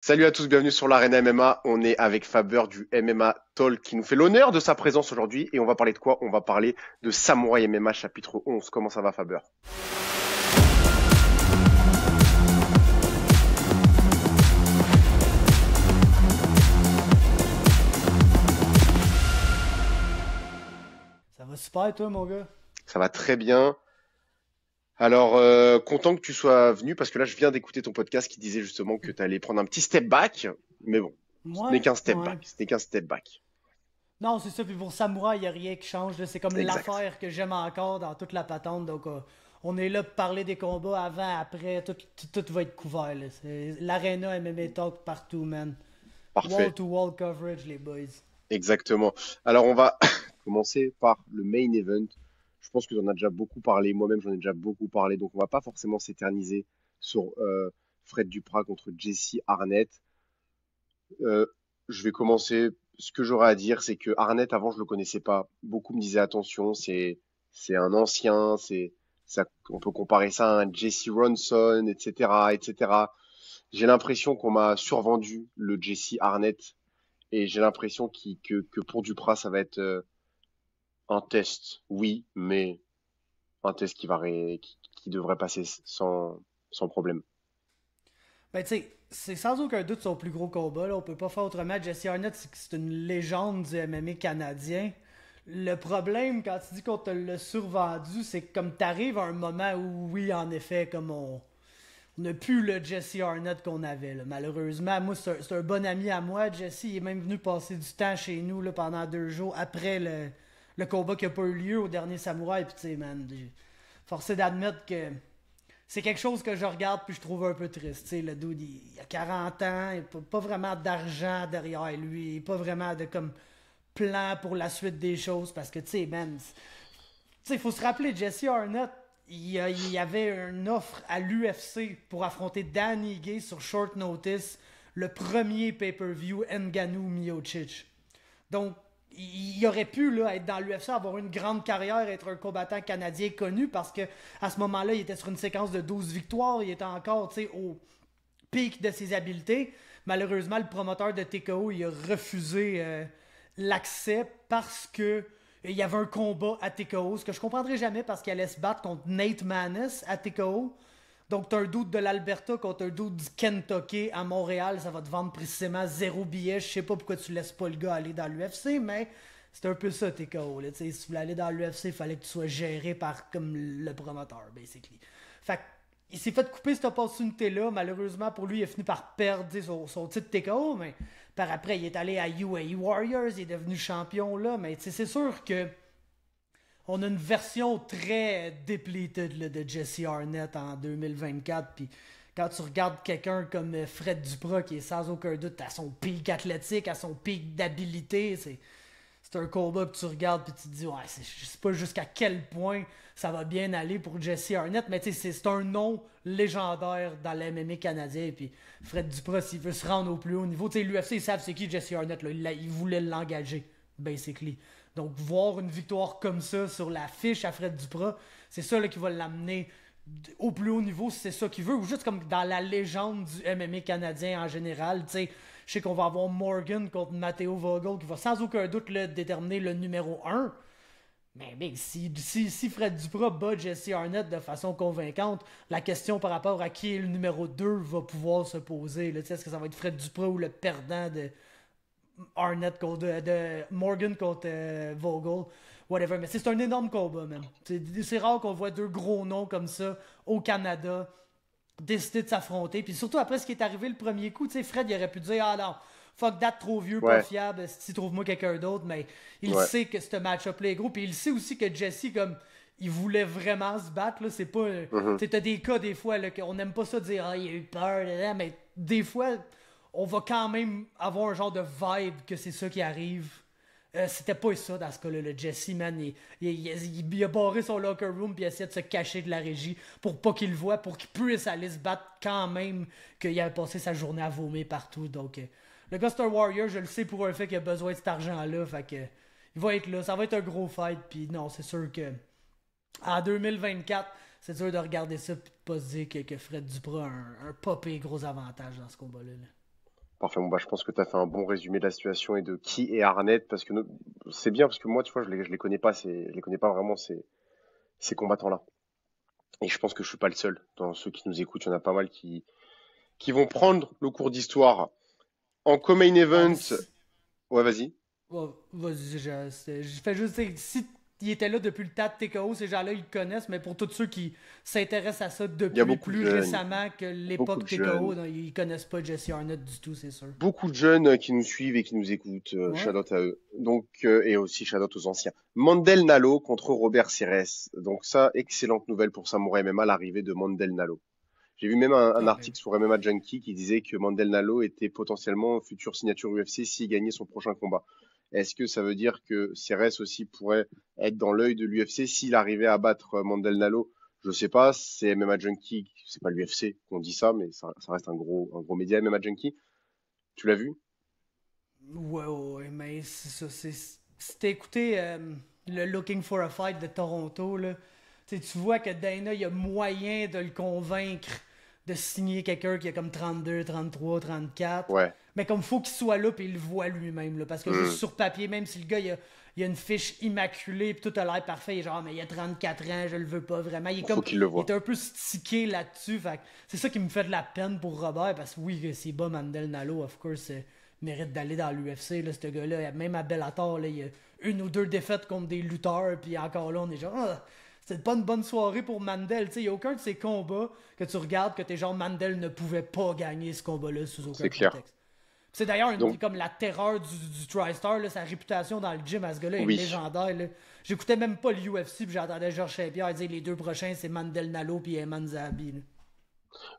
Salut à tous, bienvenue sur l'Arena MMA. On est avec Faber du MMA Talk qui nous fait l'honneur de sa présence aujourd'hui. Et on va parler de quoi? On va parler de Samouraï MMA chapitre 11. Comment ça va, Faber? Ça va super, toi, mon gars? Ça va très bien. Alors, content que tu sois venu parce que là, je viens d'écouter ton podcast qui disait justement que tu allais prendre un petit step back. Mais bon, ce n'est Ouais, qu'un step ouais. back. Ce n'est qu'un step back. Non, c'est ça, puis pour Samouraï, il n'y a rien qui change, là. C'est comme Exact. l'affaire que j'aime encore dans toute la patente. Donc, on est là pour parler des combats avant, après, tout va être couvert, là. L'Arena MMA Talk partout, man. Parfait. Wall-to-wall coverage, les boys. Exactement. Alors, on va commencer par le main event. Je pense que j'en ai déjà beaucoup parlé. Moi-même, j'en ai déjà beaucoup parlé. Donc, on va pas forcément s'éterniser sur Fred Duprat contre Jesse Arnett. Euh, je vais commencer. Ce que j'aurais à dire, c'est que Arnett, avant, je le connaissais pas. Beaucoup me disaient attention, c'est un ancien, on peut comparer ça à un Jesse Ronson, etc., etc. J'ai l'impression qu'on m'a survendu le Jesse Arnett et j'ai l'impression que pour Duprat, ça va être un test, oui, mais un test qui devrait passer sans problème. Ben, tu sais, c'est sans aucun doute son plus gros combat, là. On peut pas faire autrement. Jesse Arnett, c'est une légende du MMA canadien. Le problème, quand tu dis qu'on te l'a survendu, c'est que comme t'arrives à un moment où, oui, en effet, comme on n'a plus le Jesse Arnett qu'on avait, là. Malheureusement, moi, c'est un bon ami à moi. Jesse, il est même venu passer du temps chez nous là, pendant 2 jours après le combat qui a pas eu lieu au dernier Samouraï. Puis, tu sais, man, j'ai forcé d'admettre que c'est quelque chose que je regarde puis je trouve un peu triste. Tu sais, le dude, il a 40 ans, il n'a pas vraiment d'argent derrière lui, il n'a pas vraiment de comme plan pour la suite des choses parce que, tu sais, man, il faut se rappeler, Jesse Arnett, il y avait une offre à l'UFC pour affronter Danny Gay sur short notice, le premier pay-per-view Ngannou Miocic. Donc, il aurait pu là, être dans l'UFC, avoir une grande carrière, être un combattant canadien connu parce que à ce moment-là, il était sur une séquence de 12 victoires, il était encore au pic de ses habiletés. Malheureusement, le promoteur de TKO il a refusé l'accès parce que il y avait un combat à TKO, ce que je comprendrai jamais parce qu'il allait se battre contre Nate Maness à TKO. Donc, tu as un doute de l'Alberta contre un doute du Kentucky à Montréal. Ça va te vendre précisément 0 billet. Je sais pas pourquoi tu laisses pas le gars aller dans l'UFC, mais c'est un peu ça, TKO. Là. Si tu voulais aller dans l'UFC, il fallait que tu sois géré par comme le promoteur, basically. Fait il s'est fait couper cette opportunité-là. Malheureusement, pour lui, il a fini par perdre son titre TKO, mais par après, il est allé à UAE Warriors, il est devenu champion là. Mais c'est sûr que on a une version très depleted là, de Jesse Arnett en 2024. Puis quand tu regardes quelqu'un comme Fred Duprat, qui est sans aucun doute à son pic athlétique, à son pic d'habilité, c'est un combat que tu regardes puis tu te dis, ouais, je sais pas jusqu'à quel point ça va bien aller pour Jesse Arnett, mais c'est un nom légendaire dans l'MMA canadien. Puis Fred Duprat, s'il veut se rendre au plus haut niveau, l'UFC, ils savent c'est qui Jesse Arnett. Là. Ils voulaient l'engager, basically. Donc, voir une victoire comme ça sur la fiche à Fred Duprat, c'est ça là, qui va l'amener au plus haut niveau si c'est ça qu'il veut, ou juste comme dans la légende du MMA canadien en général. Tu sais, je sais qu'on va avoir Morgan contre Matteo Vogel qui va sans aucun doute là, déterminer le numéro un. Mais big, si Fred Duprat bat Jesse Arnett de façon convaincante, la question par rapport à qui est le numéro 2 va pouvoir se poser. Là. Est-ce que ça va être Fred Duprat ou le perdant de Arnett contre de Morgan contre Vogel, whatever. Mais c'est un énorme combat, même. C'est rare qu'on voit deux gros noms comme ça au Canada décider de s'affronter. Puis surtout après ce qui est arrivé le premier coup, tu sais, Fred il aurait pu dire ah non. Fuck that, trop vieux, pas Ouais, fiable. Si trouve-moi quelqu'un d'autre, mais il ouais. sait que ce match-up-là est gros. Puis il sait aussi que Jesse, comme il voulait vraiment se battre, là, c'est pas. Mhm. Tu sais, t'as des cas des fois là, qu'on n'aime pas ça dire ah, il a eu peur, là, là, mais des fois, on va quand même avoir un genre de vibe que c'est ça qui arrive. C'était pas ça dans ce cas-là. Le Jesse, man, il a barré son locker room puis il essayé de se cacher de la régie pour pas qu'il le voit, pour qu'il puisse aller se battre quand même, qu'il a passé sa journée à vomir partout. Donc, le gars, c'est un Warrior, je le sais pour un fait qu'il a besoin de cet argent-là. Fait que, il va être là. Ça va être un gros fight. Puis non, c'est sûr que en 2024, c'est dur de regarder ça et de pas se dire que Fred Duprat a un pas pire gros avantage dans ce combat-là. Là. Parfait, bon, bah, je pense que tu as fait un bon résumé de la situation et de qui est Arnett, parce que c'est bien, parce que moi, tu vois, je les connais pas, je les connais pas vraiment, ces combattants-là. Et je pense que je suis pas le seul. Dans ceux qui nous écoutent, il y en a pas mal qui vont prendre le cours d'histoire. En co-main Ouais, event, ouais, vas-y. ouais, vas-y, je fais juste dire, si il était là depuis le temps de TKO, ces gens-là, ils le connaissent, mais pour tous ceux qui s'intéressent à ça Il y a depuis beaucoup de plus jeunes, récemment que beaucoup de l'époque TKO, jeunes, non, ils connaissent pas Jesse Arnett du tout, c'est sûr. beaucoup de jeunes qui nous suivent et qui nous écoutent. Ouais. Shout out à eux. Donc, et aussi shout out aux anciens. Mandel Nalo contre Robert Ceres. Donc ça, excellente nouvelle pour Samouraï MMA, l'arrivée de Mandel Nalo. J'ai vu même un Ah, ben, article sur MMA Junkie qui disait que Mandel Nalo était potentiellement future signature UFC s'il gagnait son prochain combat. Est-ce que ça veut dire que Ceres aussi pourrait être dans l'œil de l'UFC s'il arrivait à battre Mandel Nalo? Je sais pas, c'est MMA Junkie, c'est pas l'UFC qu'on dit ça, mais ça reste un gros média MMA Junkie. Tu l'as vu? ouais, ouais, ouais, mais c'est ça, si t'as écouté le Looking for a Fight de Toronto, là, tu vois que Dana, il y a moyen de le convaincre de signer quelqu'un qui a comme 32, 33, 34. Ouais. Mais comme faut qu'il soit là, puis il le voit lui-même, là, parce que juste Hmm. sur papier, même si le gars, il a une fiche immaculée, puis tout a l'air parfait, il est genre, mais il a 34 ans, je le veux pas vraiment. Faut qu'il le Il voit. est un peu stické là-dessus, fait que c'est ça qui me fait de la peine pour Robert, parce que oui, c'est bas Mandel Nalo, of course, mérite d'aller dans l'UFC, là, ce gars-là. Même à Bellator, là, il y a une ou deux défaites contre des lutteurs, puis encore là, on est genre, ah, c'était pas une bonne soirée pour Mandel. Il n'y a aucun de ces combats que tu regardes que t'es genre, Mandel ne pouvait pas gagner ce combat-là sous aucun C'est clair. prétexte. C'est d'ailleurs Donc, comme la terreur du TriStar, là, sa réputation dans le gym à ce gars-là est oui. légendaire. Là. J'écoutais même pas le UFC, puis j'entendais Georges Saint-Pierre dire les deux prochains, c'est Mandel Nalo puis Eman Zahabi. Là.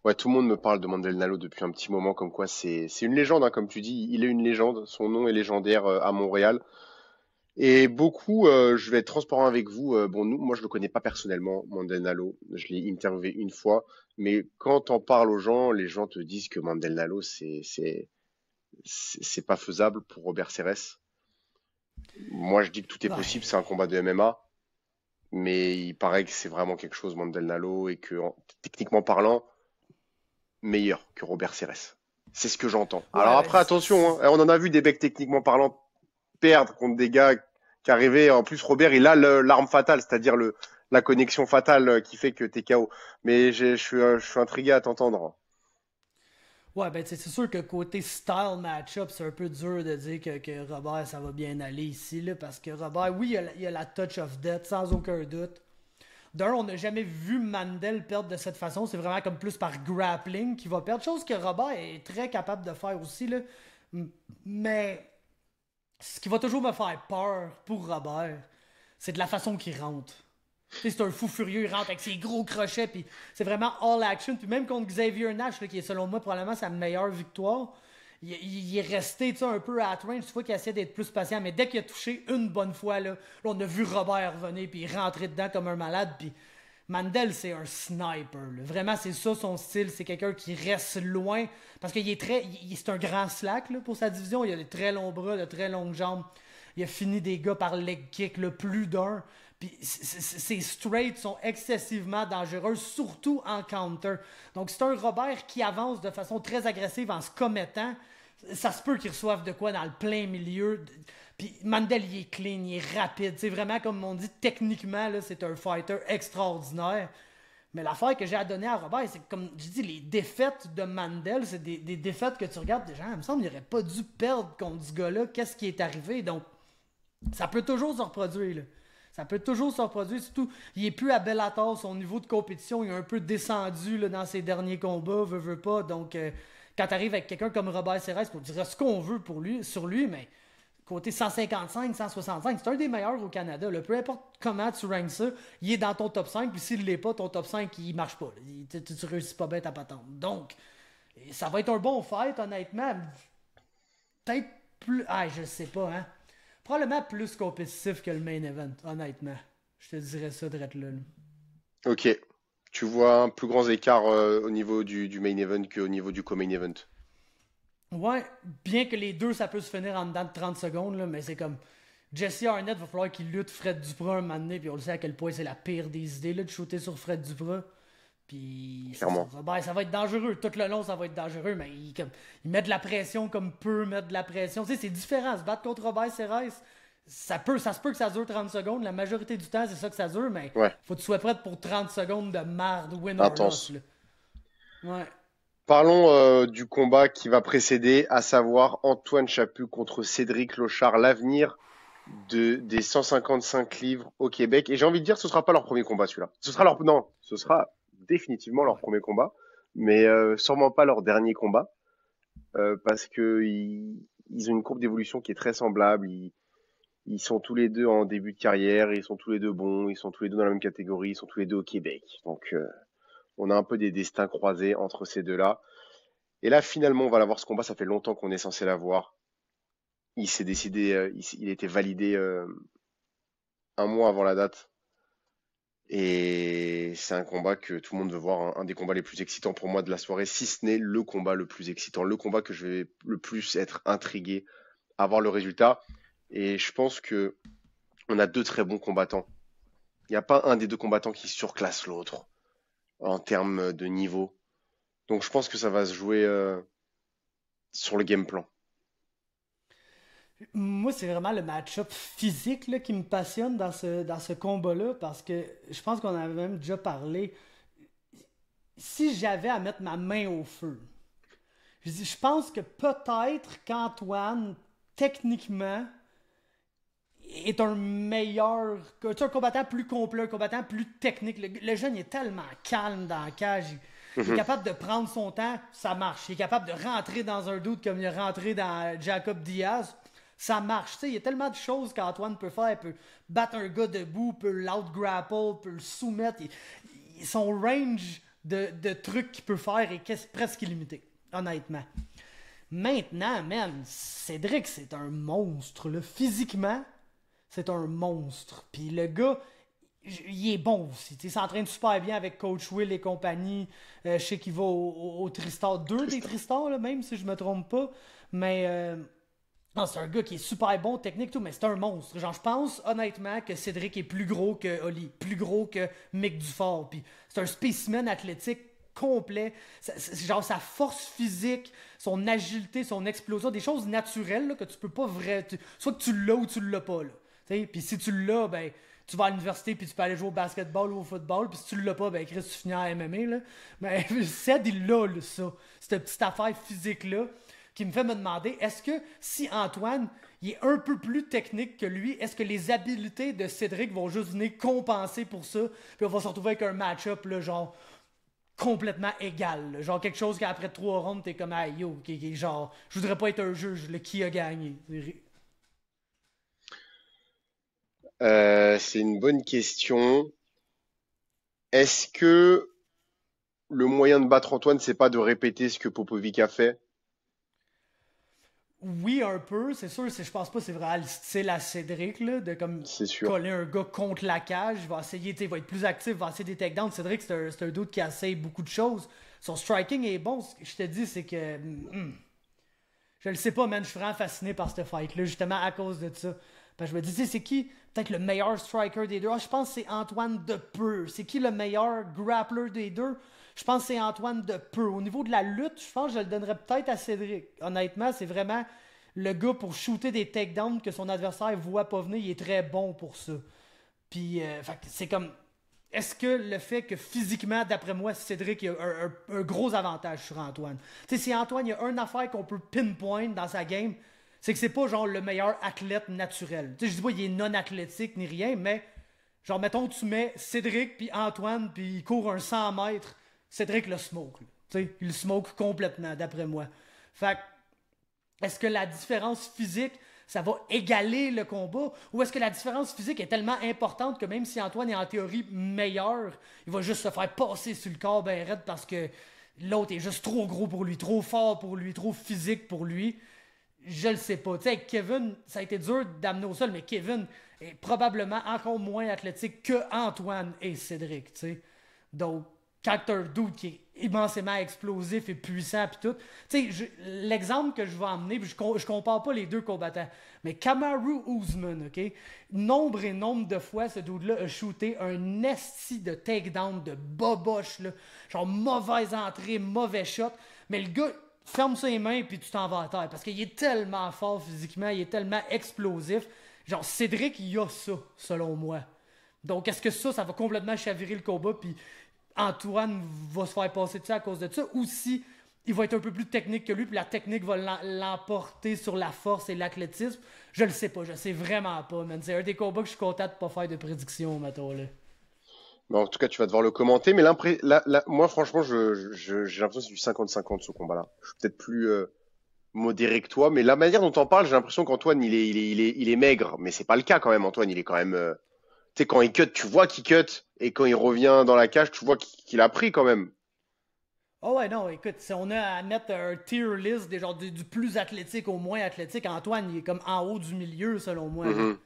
Ouais, tout le monde me parle de Mandel Nalo depuis un petit moment, comme quoi c'est une légende, hein, comme tu dis, il est une légende. Son nom est légendaire à Montréal. Et beaucoup, je vais être transparent avec vous. Bon, moi, je le connais pas personnellement, Mandel Nalo. Je l'ai interviewé une fois, mais quand on parle aux gens, les gens te disent que Mandel Nalo, c'est pas faisable pour Robert Ceres. Moi, je dis que tout est possible. Ouais. C'est un combat de MMA, mais il paraît que c'est vraiment quelque chose, Mandel Nalo, et que techniquement parlant, meilleur que Robert Ceres. C'est ce que j'entends. Ouais, Alors ben, après, attention, hein, on en a vu des becs techniquement parlant perdre contre des gars qui arrivaient. En plus, Robert, il a l'arme fatale, c'est-à-dire la connexion fatale qui fait que t'es KO. Mais je suis intrigué à t'entendre. ouais, ben, c'est sûr que côté style match-up, c'est un peu dur de dire que Robert, ça va bien aller ici, là, parce que Robert, oui, il a la touch of death, sans aucun doute. D'un, on n'a jamais vu Mandel perdre de cette façon. C'est vraiment comme plus par grappling qu'il va perdre. Chose que Robert est très capable de faire aussi. Là. Mais ce qui va toujours me faire peur pour Robert, c'est de la façon qu'il rentre. Tu sais, c'est un fou furieux, il rentre avec ses gros crochets, puis c'est vraiment all action. Puis même contre Xavier Nash, là, qui est selon moi probablement sa meilleure victoire, il est resté un peu at range. Tu vois qu'il essaie d'être plus patient, mais dès qu'il a touché une bonne fois, là, on a vu Robert revenir, puis rentrer dedans comme un malade. Puis Mandel, c'est un sniper. Là. Vraiment, c'est ça son style. C'est quelqu'un qui reste loin, parce qu'il est très. C'est un grand slack là, pour sa division. Il a de très longs bras, de très longues jambes. Il a fini des gars par leg kick, le plus d'un. Puis ses straights sont excessivement dangereux, surtout en counter. Donc c'est un Robert qui avance de façon très agressive en se commettant. Ça se peut qu'il reçoive de quoi dans le plein milieu. Puis Mandel, il est clean, il est rapide. C'est vraiment, comme on dit, techniquement, là, c'est un fighter extraordinaire. Mais l'affaire que j'ai à donner à Robert, c'est que, comme je dis, les défaites de Mandel, c'est des défaites que tu regardes déjà. Il me semble qu'il n'aurait pas dû perdre contre ce gars-là. Qu'est-ce qui est arrivé? Donc, ça peut toujours se reproduire. Là. Ça peut toujours se reproduire. Surtout, il est plus à Bellator. Son niveau de compétition est un peu descendu là, dans ses derniers combats. Veut pas. Donc, quand tu arrives avec quelqu'un comme Robert Serres, on dirait ce qu'on veut pour lui, sur lui, mais côté 155, 165, c'est un des meilleurs au Canada. Là. Peu importe comment tu ranks ça, il est dans ton top 5. Puis s'il l'est pas, ton top 5, il marche pas. Tu réussis pas bien ta patente. Donc, ça va être un bon fight, honnêtement. Peut-être plus. Ah, je sais pas, hein. Probablement plus compétitif que le main event, honnêtement. Je te dirais ça, drette là. Ok. Tu vois un plus grand écart au niveau du main event qu'au niveau du co-main event. Ouais, bien que les deux, ça peut se finir en dedans de 30 secondes, là, mais c'est comme. Jesse Arnett, va falloir qu'il lutte Fred Duprat un moment donné, puis on le sait à quel point c'est la pire des idées là, de shooter sur Fred Duprat. Puis clairement. ça va être dangereux. Tout le long, ça va être dangereux, mais il met de la pression comme peut mettre de la pression. Tu sais, c'est différent. Se battre contre Robert Serres, ça se peut que ça dure 30 secondes. La majorité du temps, c'est ça que ça dure, mais Ouais, faut que tu sois prêt pour 30 secondes de merde, win or loss. intense. Là. Ouais. Parlons du combat qui va précéder, à savoir Antoine Chaput contre Cédric Lochard, l'avenir des 155 livres au Québec. Et j'ai envie de dire, ce sera pas leur premier combat, celui-là. Non, ce sera définitivement leur Ouais. premier combat, mais sûrement pas leur dernier combat, parce que ils ont une courbe d'évolution qui est très semblable. Ils sont tous les deux en début de carrière, ils sont tous les deux bons, ils sont tous les deux dans la même catégorie, ils sont tous les deux au Québec. Donc, on a un peu des destins croisés entre ces deux-là. Et là, finalement, on va l'avoir ce combat. Ça fait longtemps qu'on est censé l'avoir. Il s'est décidé, il était validé un mois avant la date. Et c'est un combat que tout le monde veut voir, un des combats les plus excitants pour moi de la soirée, si ce n'est le combat le plus excitant, le combat que je vais le plus être intrigué à voir le résultat. Et je pense que on a deux très bons combattants. Il n'y a pas un des deux combattants qui surclasse l'autre en termes de niveau. Donc je pense que ça va se jouer sur le game plan. Moi, c'est vraiment le match-up physique là, qui me passionne dans ce combat-là parce que je pense qu'on en avait même déjà parlé. Si j'avais à mettre ma main au feu, je pense que peut-être qu'Antoine, techniquement, est un meilleur, un combattant plus complet, un combattant plus technique. Le jeune il est tellement calme dans la cage. Il est Mhm. capable de prendre son temps, ça marche. Il est capable de rentrer dans un doute comme il est rentré dans Jacob Diaz, ça marche. Tu sais, il y a tellement de choses qu'Antoine peut faire. Il peut battre un gars debout, peut l'out-grapple, peut le soumettre. Son range de trucs qu'il peut faire est presque illimité, honnêtement. Maintenant, man, Cédric, c'est un monstre. Là. Physiquement, c'est un monstre. Puis le gars, il est bon aussi. Il s'entraîne super bien avec Coach Will et compagnie. Je sais qu'il va au Tristar, deux des Tristan. Tristars, là, même si je me trompe pas. Mais non, c'est un gars qui est super bon, technique, tout, mais c'est un monstre. Genre, je pense honnêtement que Cédric est plus gros que Oli, plus gros que Mick Dufort. Puis c'est un spécimen athlétique complet. Genre, sa force physique, son agilité, son explosion, des choses naturelles là, que tu peux pas vraiment. Soit que tu l'as ou tu l'as pas. Là. Puis si tu l'as, ben, tu vas à l'université puis tu peux aller jouer au basketball ou au football. Puis si tu l'as pas, ben, Chris, tu finis en MMA. Là. Mais Ced, il l'a, là, ça. Cette petite affaire physique-là qui me fait me demander, est-ce que si Antoine il est un peu plus technique que lui, est-ce que les habiletés de Cédric vont juste venir compenser pour ça, puis on va se retrouver avec un match-up là, genre complètement égal, là. Genre quelque chose qu'après 3 rounds, t'es comme, ah yo, genre, je voudrais pas être un juge, le qui a gagné. C'est une bonne question. Est-ce que le moyen de battre Antoine, c'est pas de répéter ce que Popovic a fait? Oui, un peu, c'est sûr, je pense pas que c'est vraiment le style à Cédric, là, de comme C'est sûr. coller un gars contre la cage, il va essayer, il va être plus actif, il va essayer des takedowns. Cédric, c'est un dude qui essaye beaucoup de choses. Son striking est bon, ce que je te dis, c'est que je le sais pas, man, je suis vraiment fasciné par cette fight-là, justement à cause de ça. Parce que je me dis, tu sais, c'est qui peut-être le meilleur striker des deux? Ah, je pense que c'est Antoine Depeux. C'est qui le meilleur grappler des deux? Je pense que c'est Antoine Depeux. Au niveau de la lutte, je pense que je le donnerais peut-être à Cédric. Honnêtement, c'est vraiment le gars pour shooter des takedowns que son adversaire voit pas venir. Il est très bon pour ça. Puis, c'est comme. Est-ce que le fait que physiquement, d'après moi, Cédric a un gros avantage sur Antoine? Tu sais, si Antoine, il y a une affaire qu'on peut pinpoint dans sa game, c'est que c'est pas genre le meilleur athlète naturel. Tu sais, je dis pas qu'il est non athlétique ni rien, mais genre, mettons, tu mets Cédric puis Antoine puis il court un 100 mètres, Cédric le smoke. Là. Tu sais, il le smoke complètement, d'après moi. Fait que, est-ce que la différence physique, ça va égaler le combat? Ou est-ce que la différence physique est tellement importante que même si Antoine est en théorie meilleur, il va juste se faire passer sur le corps ben raide parce que l'autre est juste trop gros pour lui, trop fort pour lui, trop physique pour lui? Je le sais pas. Tu sais, avec Kevin, ça a été dur d'amener au sol, mais Kevin est probablement encore moins athlétique que Antoine et Cédric, tu sais. Donc, quand t'as un dude qui est immensément explosif et puissant pis tout. Tu sais, l'exemple que je vais emmener, puis je compare pas les deux combattants, mais Kamaru Usman, ok? Nombre et nombre de fois, ce dude-là a shooté un esti de takedown de boboche, là. Genre mauvaise entrée, mauvais shot, mais le gars ferme ses mains puis tu t'en vas à terre, parce qu'il est tellement fort physiquement, il est tellement explosif. Genre, Cédric, il a ça, selon moi. Donc, est-ce que ça va complètement chavirer le combat, puis Antoine va se faire passer de ça à cause de ça, ou si il va être un peu plus technique que lui, puis la technique va l'emporter sur la force et l'athlétisme? Je le sais pas, je sais vraiment pas, man. C'est un des combats que je suis content de pas faire de prédiction, mettons, là. Mais en tout cas, tu vas devoir le commenter. Mais moi, franchement, j'ai l'impression que c'est du 50-50 ce combat-là. Je suis peut-être plus modéré que toi, mais la manière dont t'en parles, j'ai l'impression qu'Antoine, il est maigre. Mais c'est pas le cas quand même. Antoine, il est quand même. Tu sais, quand il cut, tu vois qu'il cut, et quand il revient dans la cage, tu vois qu'il a pris quand même. Oh ouais, non, écoute, si on a à mettre un tier list des genres du plus athlétique au moins athlétique, Antoine, il est comme en haut du milieu, selon moi, là. Mhm.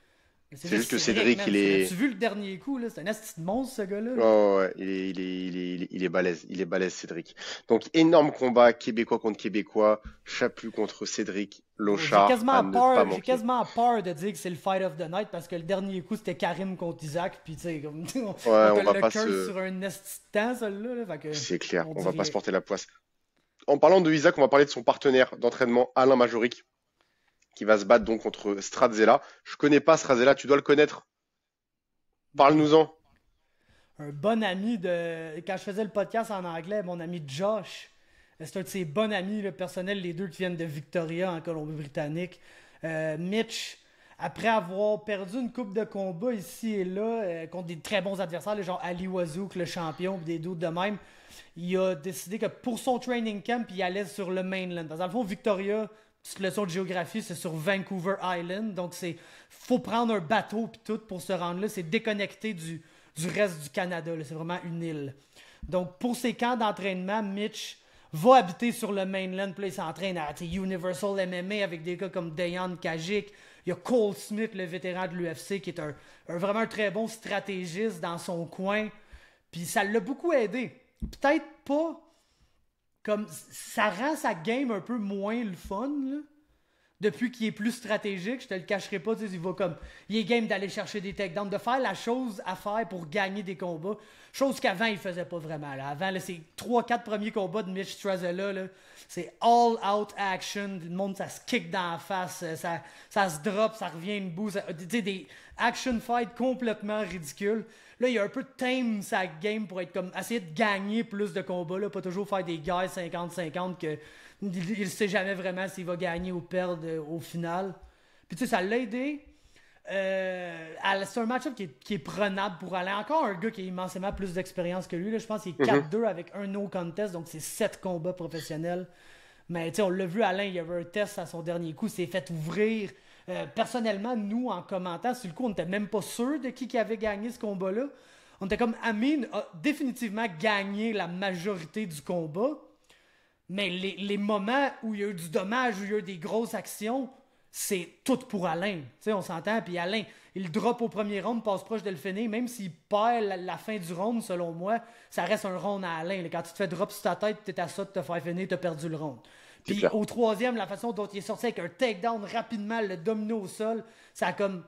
Mais c'est C'est juste juste que Cédric, Cédric, man. il est. As-tu vu le dernier coup, là? C'est un esti de monstre, ce gars-là, là. Oh, ouais, il est balèze. Il est balèze, Cédric. Donc, énorme combat, Québécois contre Québécois. Chaput contre Cédric Bro, j'ai Lochard à quasiment ne pas peur, j'ai manquer. quasiment peur de dire que c'est le fight of the night parce que le dernier coup c'était Karim contre Isaac, puis tu sais, comme on Ouais, te on va le pas curse se. sur un esti de temps, celui-là, là, fait que C'est clair, on on dit va pas rien. se porter la poisse. En parlant de Isaac, on va parler de son partenaire d'entraînement, Alain Majoric, qui va se battre donc contre Stradzella. Je connais pas Stradzella, tu dois le connaître. Ben, Parle-nous-en. un bon ami de. Quand je faisais le podcast en anglais, mon ami Josh, c'est un de ses bons amis là, personnels, les deux qui viennent de Victoria en Colombie-Britannique. Mitch, après avoir perdu une coupe de combat ici et là, contre des très bons adversaires, là, genre Ali Wazouk, le champion, pis des doutes de même, il a décidé que pour son training camp, il allait sur le mainland. Parce que dans le fond, Victoria, petite leçon de géographie, c'est sur Vancouver Island. Donc, faut prendre un bateau puis tout pour se rendre là. C'est déconnecté du reste du Canada, là. C'est vraiment une île. Donc, pour ses camps d'entraînement, Mitch va habiter sur le mainland. Puis là, il s'entraîne à Universal MMA avec des gars comme Dejan Kajic. Il y a Cole Smith, le vétéran de l'UFC, qui est vraiment un très bon stratégiste dans son coin. Puis ça l'a beaucoup aidé. Peut-être pas comme ça rend sa game un peu moins le fun, là. Depuis qu'il est plus stratégique, je te le cacherai pas, tu sais, il est game d'aller chercher des takedowns, de faire la chose à faire pour gagner des combats, chose qu'avant il faisait pas vraiment, là. Avant, là, ces 3-4 premiers combats de Mitch Straszella, là, c'est all out action, le monde ça se kick dans la face, ça se drop, ça revient debout, tu sais, des action fights complètement ridicules. Là, il y a un peu de tame sa game pour être comme essayer de gagner plus de combats, là, pas toujours faire des guys 50-50 que il sait jamais vraiment s'il va gagner ou perdre au final. Puis tu sais, ça l'a aidé. C'est un match-up qui est prenable pour Alain. Encore un gars qui a immensément plus d'expérience que lui. Là. Je pense qu'il est 4-2 avec un no contest, donc c'est 7 combats professionnels. Mais tu sais, on l'a vu, Alain, il y avait un test à son dernier coup, il s'est fait ouvrir. Personnellement, nous, en commentant, sur le coup, on n'était même pas sûr de qui avait gagné ce combat-là. On était comme Amin a définitivement gagné la majorité du combat. Mais les moments où il y a eu du dommage, où il y a eu des grosses actions, c'est tout pour Alain. Tu sais, on s'entend. Puis Alain, il drop au premier round, passe proche de le finir. Même s'il perd la fin du round, selon moi, ça reste un round à Alain. Quand tu te fais drop sur ta tête, t'es à ça de te faire finir, t'as perdu le round. C'est Puis clair. au troisième, la façon dont il est sorti avec un takedown rapidement, le domino au sol, ça a comme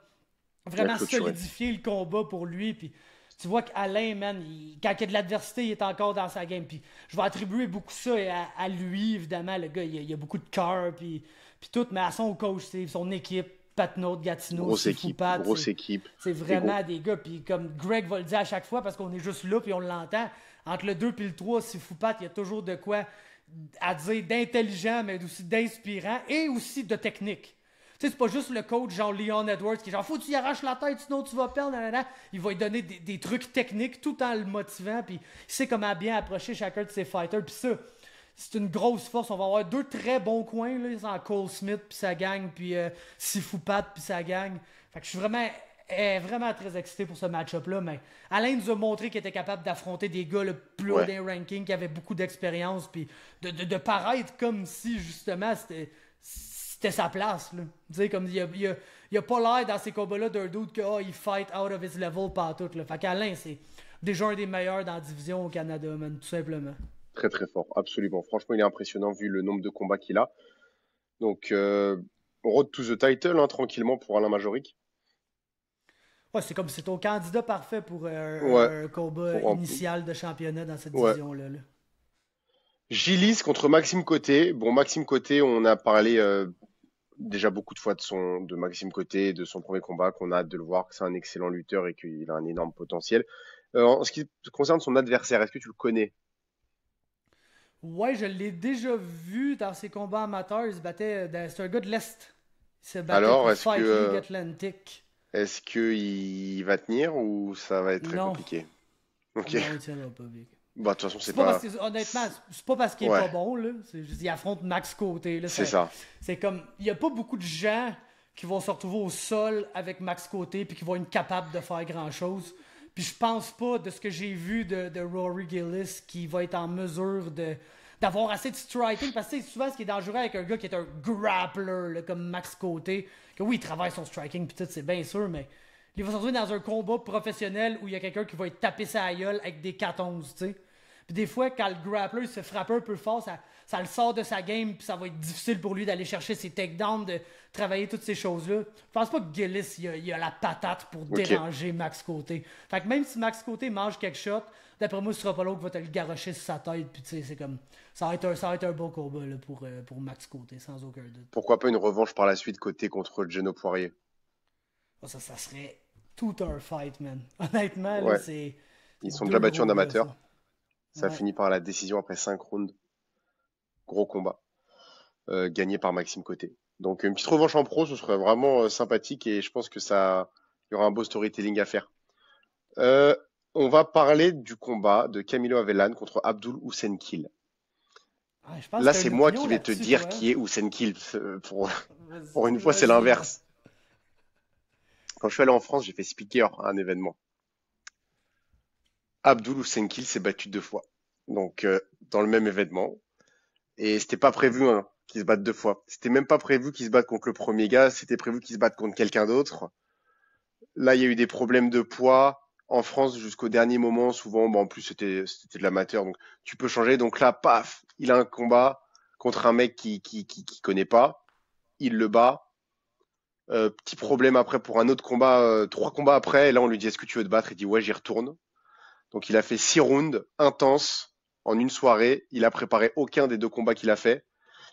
La vraiment clôture, ouais. solidifié le combat pour lui. Puis tu vois qu'Alain, man, quand il y a de l'adversité, il est encore dans sa game. Puis je vais attribuer beaucoup ça à lui, évidemment. Le gars, il a beaucoup de cœur, puis tout, mais à son coach, son équipe, Patnaud, Gatineau, Sifoupat, Grosse équipe. c'est Et vraiment des gars. Puis comme Greg va le dire à chaque fois, parce qu'on est juste là, puis on l'entend, entre le 2 et le 3, Sifoupat, il y a toujours de quoi à dire d'intelligent, mais aussi d'inspirant, et aussi de technique. Tu sais, c'est pas juste le coach, genre Leon Edwards, qui est genre, faut que tu y arraches la tête, sinon tu vas perdre, nanana. Il va lui donner des trucs techniques tout en le motivant, puis il sait comment bien approcher chacun de ses fighters. Puis ça, c'est une grosse force. On va avoir deux très bons coins, là, sans Cole Smith, puis sa gang, puis Sifoupat, puis sa gang. Fait que je suis vraiment très excité pour ce match-up-là, mais Alain nous a montré qu'il était capable d'affronter des gars le plus haut Ouais. des rankings, qui avaient beaucoup d'expérience, puis de paraître comme si, justement, c'était sa place, là. Tu sais, comme il a pas l'air dans ces combats-là d'un doute que il fight out of his level partout, là. Fait qu'Alain, c'est déjà un des meilleurs dans la division au Canada, man, tout simplement. Très très fort, absolument. Franchement, il est impressionnant vu le nombre de combats qu'il a. Donc, road to the title, hein, tranquillement pour Alain Majoric. Ouais, c'est comme c'est ton candidat parfait pour Ouais, un combat pour initial de championnat dans cette ouais. division-là. Là. Gillis contre Maxime Côté. Bon, Maxime Côté, on a parlé déjà beaucoup de fois de Maxime Côté, de son premier combat, qu'on a hâte de le voir, que c'est un excellent lutteur et qu'il a un énorme potentiel. En ce qui concerne son adversaire, est-ce que tu le connais? Ouais, je l'ai déjà vu dans ses combats amateurs. Il se battait. C'est un gars de l'Est. Il se battait Alors, pour Fight League Atlantic. est-ce que il va tenir ou ça va être très Non. compliqué? Ok. Non, il tiendra pas, Vic. Bah, de toute façon, C'est c'est pas parce pas. que, honnêtement, c'est pas parce qu'il est pas Ouais, bon, là. C'est juste, il affronte Max Côté, là. c'est ça. C'est comme, il y a pas beaucoup de gens qui vont se retrouver au sol avec Max Côté puis qui vont être capables de faire grand chose. Puis je pense pas, de ce que j'ai vu de Rory Gillis, qui va être en mesure d'avoir assez de striking. Parce que souvent, ce qui est dangereux avec un gars qui est un grappler, là, comme Max Côté, que oui, il travaille son striking, puis tout, c'est bien sûr, mais il va se retrouver dans un combat professionnel où il y a quelqu'un qui va être tapé sa gueule avec des 4-11, tu sais. Puis des fois, quand le grappler se frappe un peu fort, ça le sort de sa game, puis ça va être difficile pour lui d'aller chercher ses takedowns, de travailler toutes ces choses-là. Je pense pas que Gillis, il a la patate pour Ok. déranger Max Côté. Fait que même si Max Côté mange quelques shots, d'après moi, ce sera pas l'autre qui va te le garrocher sur sa tête, puis tu sais, c'est comme... ça va être un bon combat là, pour Max Côté, sans aucun doute. Pourquoi pas une revanche par la suite côté contre Geno Poirier? Ça serait tout un fight, man. Honnêtement, là, Ouais. Ils c'est sont déjà deux battus en gros gars, ça. amateur. Ça Ouais. finit par la décision après 5 rounds. Gros combat. Gagné par Maxime Côté. Donc une petite revanche en pro, ce serait vraiment sympathique et je pense que ça, il y aura un beau storytelling à faire. Euh, on va parler du combat de Camilo Avellan contre Abdul Hussein Kill. Ah, je pense Là, que t'as c'est une moi opinion qui vais te là-dessus, dire toi. Hein? qui est Hussein Kill. Pour une Vas-y, fois, c'est vas-y, man. l'inverse. Quand je suis allé en France, j'ai fait speaker à un événement. Abdul Hussein Kill s'est battu 2 fois. Donc, dans le même événement. Et c'était pas prévu hein, qu'ils se battent 2 fois. C'était même pas prévu qu'ils se battent contre le premier gars. C'était prévu qu'ils se battent contre quelqu'un d'autre. Là, il y a eu des problèmes de poids en France jusqu'au dernier moment. Souvent, bon, en plus, c'était de l'amateur, donc tu peux changer. Donc là, paf, il a un combat contre un mec qui connaît pas. Il le bat. Petit problème après pour un autre combat, 3 combats après. Et là, on lui dit, est-ce que tu veux te battre? Il dit, ouais, j'y retourne. Donc, il a fait 6 rounds intenses en une soirée. Il a préparé aucun des 2 combats qu'il a fait.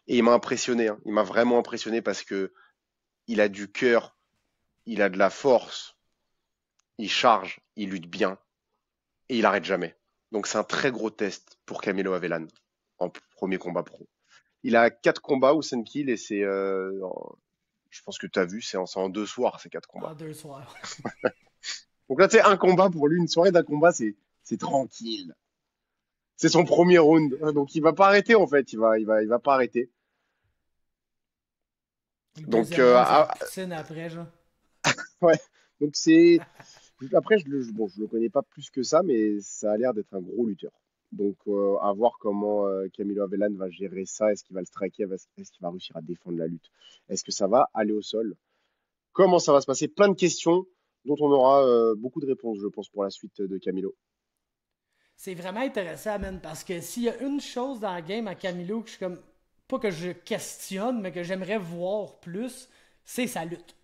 Et il m'a impressionné. Hein. Il m'a vraiment impressionné parce que il a du cœur, il a de la force, il charge, il lutte bien et il arrête jamais. Donc c'est un très gros test pour Camilo Avellan en premier combat pro. Il a 4 combats Usain Kill et je pense que tu as vu, c'est en 2 soirs ces 4 combats. En 2 soirs. Donc là, tu sais, un combat pour lui, une soirée d'un combat, c'est tranquille. C'est son premier round, donc il va pas arrêter en fait, il va pas arrêter. Le Donc deuxième round, c'est la poutine après, genre. ouais, donc c'est après bon, je le connais pas plus que ça, mais ça a l'air d'être un gros lutteur. Donc à voir comment Camilo Avellan va gérer ça, est-ce qu'il va le striker, est-ce qu'il va réussir à défendre la lutte, est-ce que ça va aller au sol, comment ça va se passer, plein de questions dont on aura beaucoup de réponses, je pense, pour la suite de Camilo. C'est vraiment intéressant, man, parce que s'il y a une chose dans le game à Camilo que je suis comme. Pas que je questionne, mais que j'aimerais voir plus, c'est sa lutte.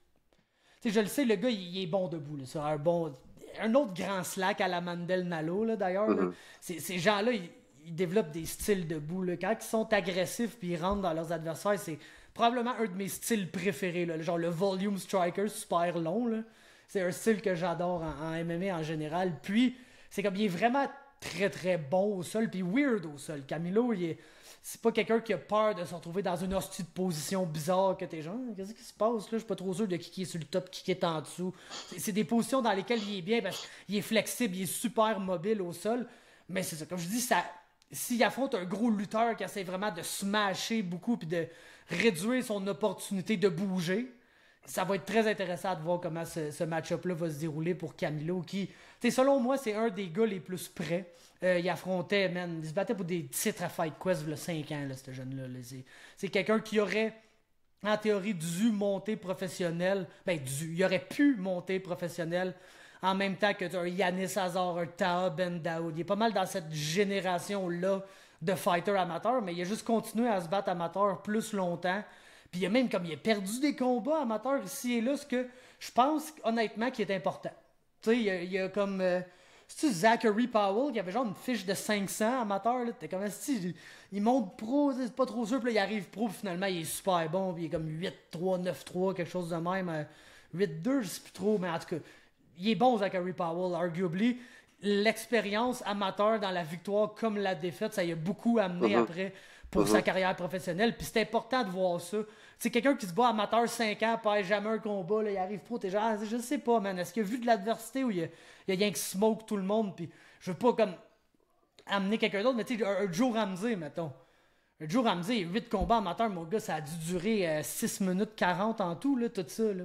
Tu sais, je le sais, le gars, il est bon debout. Là, sur un bon. Un autre grand slack à la Mandel Nalo, là, d'ailleurs. Là. Mhm. Ces gens-là, ils développent des styles debout. Là. Quand ils sont agressifs puis ils rentrent dans leurs adversaires, c'est probablement un de mes styles préférés. Là. Genre le volume striker super long. Là. C'est un style que j'adore en MMA en général. Puis, c'est comme il est vraiment très très bon au sol, puis weird au sol. Camilo, c'est pas quelqu'un qui a peur de se retrouver dans une hostie de position bizarre que t'es genre, qu'est-ce qui se passe là? Je suis pas trop sûr de qui est sur le top, qui est en dessous. C'est des positions dans lesquelles il est bien parce qu'il est flexible, il est super mobile au sol. Mais c'est ça, comme je dis, s'il affronte un gros lutteur qui essaie vraiment de smasher beaucoup puis de réduire son opportunité de bouger, ça va être très intéressant de voir comment ce match-up-là va se dérouler pour Camilo, qui, selon moi, c'est un des gars les plus prêts. Il affrontait, man, il se battait pour des titres à Fight Quest il y a 5 ans, là, ce jeune-là. Là. C'est quelqu'un qui aurait, en théorie, dû monter professionnel. Ben, il aurait pu monter professionnel en même temps que tu as un Yanis Hazard, un Taha Ben Daoud. Il est pas mal dans cette génération-là de fighters amateurs, mais il a juste continué à se battre amateur plus longtemps. Puis il a même comme il a perdu des combats amateurs ici et là, ce que je pense honnêtement qui est important. Tu sais, il y a comme. C'est-tu Zachary Powell qui avait genre une fiche de 500 amateur, là? T'es comme si il monte pro, c'est pas trop sûr, puis là il arrive pro, puis finalement il est super bon, puis il est comme 8-3, 9-3, quelque chose de même. 8-2, je sais plus trop, mais en tout cas, il est bon Zachary Powell, arguably. L'expérience amateur dans la victoire comme la défaite, ça y a beaucoup amené Mhm, après pour sa mhm. carrière professionnelle. Puis c'est important de voir ça. C'est quelqu'un qui se bat amateur 5 ans, perd jamais un combat, là, il arrive pro, t'es genre, ah, je sais pas, man. Est-ce qu'il a vu de l'adversité ou il y a rien qui smoke tout le monde? Puis je veux pas comme amener quelqu'un d'autre, mais tu sais, un Joe Ramsey, mettons. Un Joe Ramsey, 8 combats amateurs, mon gars, ça a dû durer 6 minutes 40 en tout, là, tout ça. Là.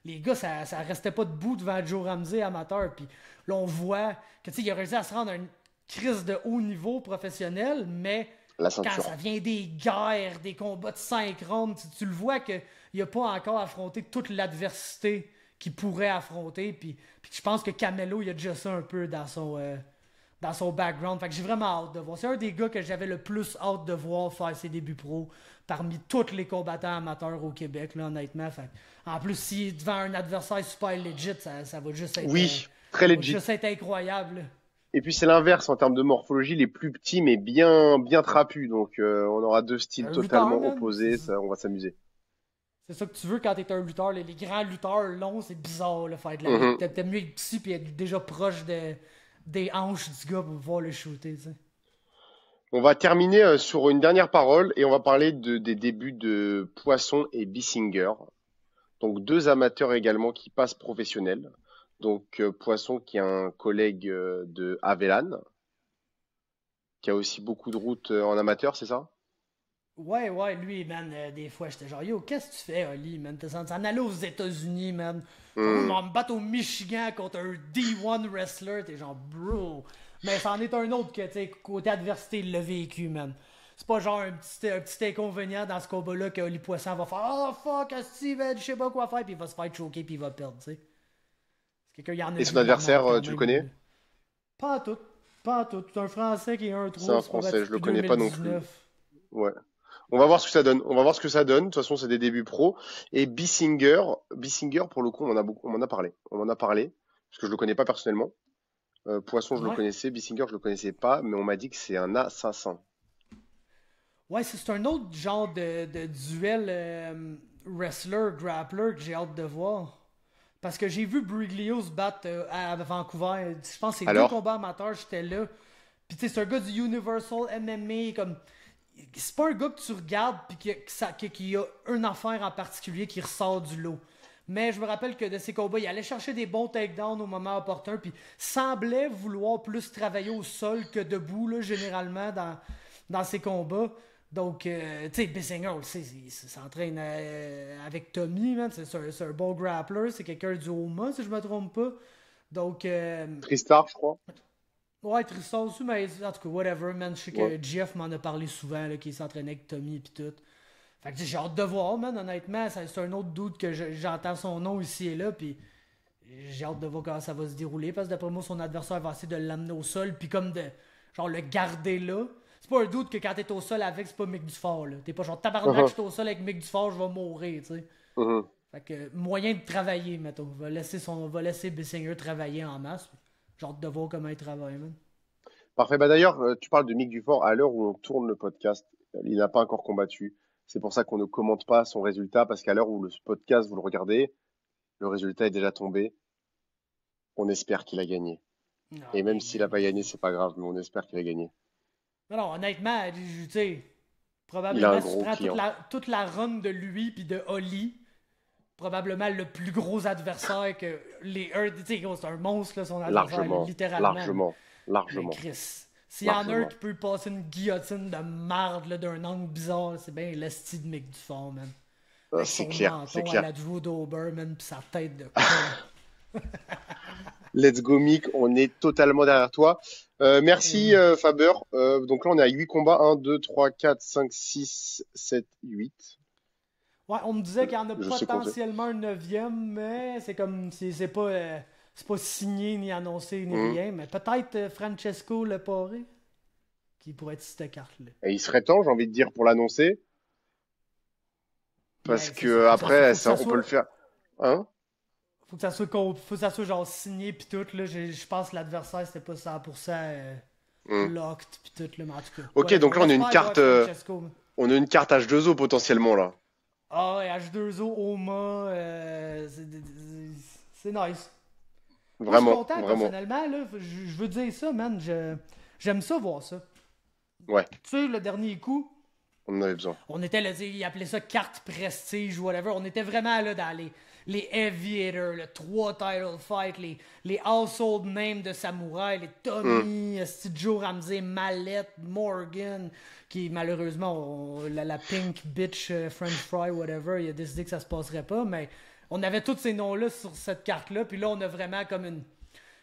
Les gars, ça restait pas debout devant Joe Ramsey amateur. Puis là, on voit que tu sais, il a réussi à se rendre à une crise de haut niveau professionnel, mais La quand ceinture. ça vient des guerres, des combats de 5 rounds, tu le vois qu'il n'a pas encore affronté toute l'adversité qu'il pourrait affronter. Puis je pense que Camelo, il a déjà ça un peu dans son background. Fait que j'ai vraiment hâte de voir. C'est un des gars que j'avais le plus hâte de voir faire ses débuts pro parmi tous les combattants amateurs au Québec, là, honnêtement. Fait en plus, s'il est devant un adversaire super legit, ça Oui, très va legit. juste être incroyable. Là. Et puis c'est l'inverse en termes de morphologie, les plus petits mais bien bien trapus. Donc on aura deux C'est styles un lutteur, totalement man. opposés. Ça, on va s'amuser. C'est ça que tu veux quand t'es un lutteur. Les grands lutteurs longs, c'est bizarre, là, faire de la lutte. Mhm. T'aimes mieux être petit et être déjà proche des hanches du gars pour pouvoir le shooter, tu sais. On va terminer sur une dernière parole et on va parler des débuts de Poisson et Bissinger. Donc deux amateurs également qui passent professionnels. Donc Poisson qui est un collègue de Avelan, qui a aussi beaucoup de routes en amateur, c'est ça? Ouais, ouais, lui, man, des fois, j'étais genre, yo, qu'est-ce que tu fais, Oli, man? T'es en aller aux États-Unis, man. Genre, oui, Hmm. mais me battre au Michigan contre un D1 wrestler. T'es genre, bro. Mais c'en est un autre que, tu sais, côté adversité, il l'a vécu, man. C'est pas genre un petit inconvénient dans ce combat-là que Oli Poisson va faire, oh fuck, Steven, je sais pas quoi faire, puis il va se faire choquer, puis il va perdre, tu sais. C'est quelqu'un, il en a Et son vu de la merde adversaire, quand tu le même, lui, là. connais? Pas à tout. Pas à tout. C'est un Français qui est C'est 1-3, un c'est pas Français, battu je le depuis connais pas non plus. 2019. Ouais. On va voir ce que ça donne. On va voir ce que ça donne. De toute façon, c'est des débuts pro. Et Bissinger, pour le coup, on m'en a parlé. On m'en a parlé parce que je le connais pas personnellement. Poisson, je le Ouais. connaissais. Bissinger, je le connaissais pas, mais on m'a dit que c'est un assassin. Ouais, c'est un autre genre de duel wrestler-grappler que j'ai hâte de voir. Parce que j'ai vu Briglio se battre à Vancouver. Je pense que c'est deux Alors? combats amateurs, j'étais là. Puis tu sais, c'est un gars du Universal MMA. Comme, c'est pas un gars que tu regardes puis qui a une affaire en particulier qui ressort du lot. Mais je me rappelle que de ces combats, il allait chercher des bons takedowns au moment opportun, puis semblait vouloir plus travailler au sol que debout, là, généralement, dans ses combats. Donc, tu sais, Bissinger, on le sait, il s'entraîne avec Tommy, man. C'est un bon grappler, c'est quelqu'un du Homa, si je me trompe pas. Donc, Tristar, je crois. ouais, Tristan aussi, mais en tout cas, whatever, man. Je sais Ouais. que Jeff m'en a parlé souvent, là, qu'il s'entraînait avec Tommy et tout. Fait que j'ai hâte de voir, man, honnêtement. C'est un autre doute que j'entends son nom ici et là, puis j'ai hâte de voir comment ça va se dérouler, parce que d'après moi, son adversaire va essayer de l'amener au sol, puis comme de, genre, le garder là. C'est pas un doute que quand t'es au sol avec, c'est pas Mick Dufort, là. T'es pas genre, tabarnak, je Mhm, suis au sol avec Mick Dufort, je vais mourir, tu sais. mhm. Fait que, moyen de travailler, mettons. Va laisser Bissinger travailler en masse. J'ai hâte de voir comment il travaille, man. Parfait. Bah d'ailleurs, tu parles de Mick Dufort à l'heure où on tourne le podcast. Il n'a pas encore combattu. C'est pour ça qu'on ne commente pas son résultat parce qu'à l'heure où le podcast vous le regardez, le résultat est déjà tombé. On espère qu'il a gagné. Ah, Et même ben, s'il n'a pas gagné, c'est pas grave, mais on espère qu'il a gagné. non, non, honnêtement, tu sais, Il a un probablement si tu gros prends client. toute la run de lui puis de Holly, probablement le plus gros adversaire que les Earth. Tu sais, gros, c'est un monstre, là, son adversaire, là, Largement, littéralement. Là. largement, Mais largement, Chris, s'il y en a un largement. qui peut passer une guillotine de marde là, d'un angle bizarre, c'est bien l'esti de Mick Dufort, man. Avec C'est son clair, c'est menton à clair. la Drew Dober, man, pis sa tête de con. Let's go Mick, on est totalement derrière toi. Eh Merci oui. Faber. Donc là on est à 8 combats. 1, 2, 3, 4, 5, 6, 7, 8. Ouais, on me disait qu'il y en a Je sais compter. potentiellement un neuvième, mais c'est comme, c'est pas c'est pas signé, ni annoncé, ni Mhm. rien. Mais peut-être Francesco Leporé qui pourrait être cette carte-là. Et il serait temps, j'ai envie de dire, pour l'annoncer, parce Ben, c'est ça. que après, Faut que ça, ça on peut le soit. faire. Hein? Faut que ça soit genre signé pis tout, là. Je pense que l'adversaire c'était pas 100% Hmm. locked pis tout, là. Mais en tout cas, Ok, whatever. donc On là, espère voir Francesco. on a une carte H2O potentiellement, là. Ah ouais, H2O, Oma, c'est nice. Moi, je suis Vraiment, content, vraiment. personnellement, là. Je veux dire ça, man. J'aime ça, voir ça. Ouais, Tu sais, le dernier coup, on en avait besoin. on était là, ils appelaient ça carte prestige ou whatever. On était vraiment là dans les heavy hitters, le 3 title fight, les household names de samouraï, les Hmm. Tommy, Joe Ramsey, Mallette, Morgan, qui malheureusement, la pink bitch French fry, whatever, il a décidé que ça se passerait pas, mais on avait tous ces noms-là sur cette carte-là, puis là, on a vraiment comme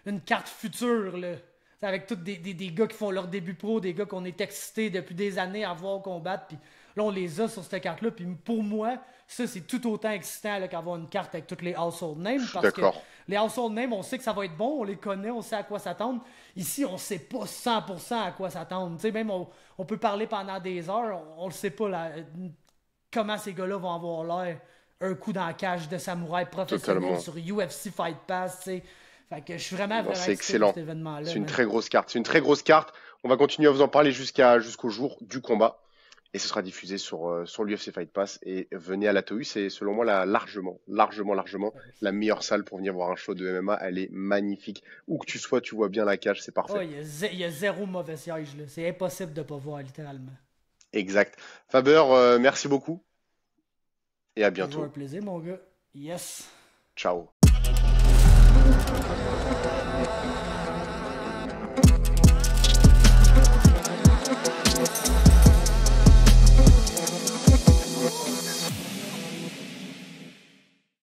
une carte future, là. C'est avec tous des gars qui font leur début pro, des gars qu'on est excités depuis des années à voir combattre, puis là, on les a sur cette carte-là, puis pour moi, ça, c'est tout autant excitant là, qu'avoir une carte avec tous les household Je names, suis parce que d'accord. les household names, on sait que ça va être bon, on les connaît, on sait à quoi s'attendre. Ici, on sait pas 100% à quoi s'attendre. Tu sais, même on peut parler pendant des heures, on le sait pas là, comment ces gars-là vont avoir l'air un coup dans la cage de samouraï professionnel Totalement. sur UFC Fight Pass, tu sais. Fait que je suis vraiment, Non, vraiment c'est excité pour excellent. cet événement-là, C'est une man. très grosse carte. C'est une très grosse carte. On va continuer à vous en parler jusqu'au jour du combat. Et ce sera diffusé sur l'UFC Fight Pass. Et venez à la TOU, c'est selon moi largement la meilleure salle pour venir voir un show de MMA. Elle est magnifique. Où que tu sois, tu vois bien la cage, c'est Oh, parfait. il y a zéro mauvais siège, là. C'est impossible de pas voir, littéralement. Exact. Faber, merci beaucoup et à Toujours un bientôt. plaisir, mon gars. Yes. Ciao.